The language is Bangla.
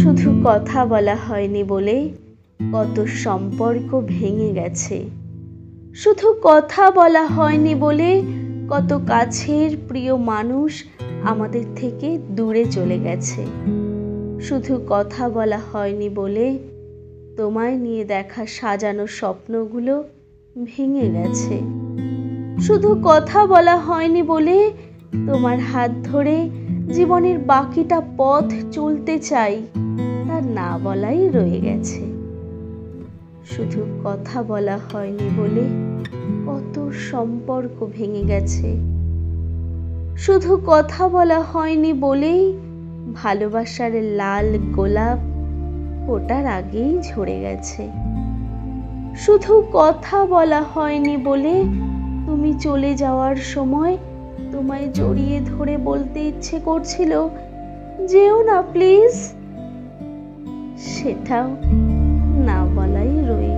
শুধু কথা বলা হয়নি বলে কত সম্পর্ক ভেঙে গেছে। শুধু কথা বলা হয়নি বলে কত কাছের প্রিয় মানুষ আমাদের থেকে দূরে চলে গেছে। শুধু কথা বলা হয়নি বলে তোমায় নিয়ে দেখা সাজানো স্বপ্নগুলো ভেঙে গেছে। শুধু কথা বলা হয়নি বলে তোমার হাত ধরে জীবনের বাকিটা পথ চলতে চাই, তা না বলাই রয়ে গেছে। শুধু কথা বলা হয়নি বলে কত সম্পর্ক ভেঙে গেছে। শুধু কথা বলা হয়নি বলেই ভালোবাসার লাল গোলাপ ফোটার আগেই ঝরে গেছে। শুধু কথা বলা হয়নি বলে তুমি চলে যাওয়ার সময় তোমায় জড়িয়ে ধরে বলতে ইচ্ছে করছিল, যেও না প্লিজ। সেটাও না বলাই রয়ে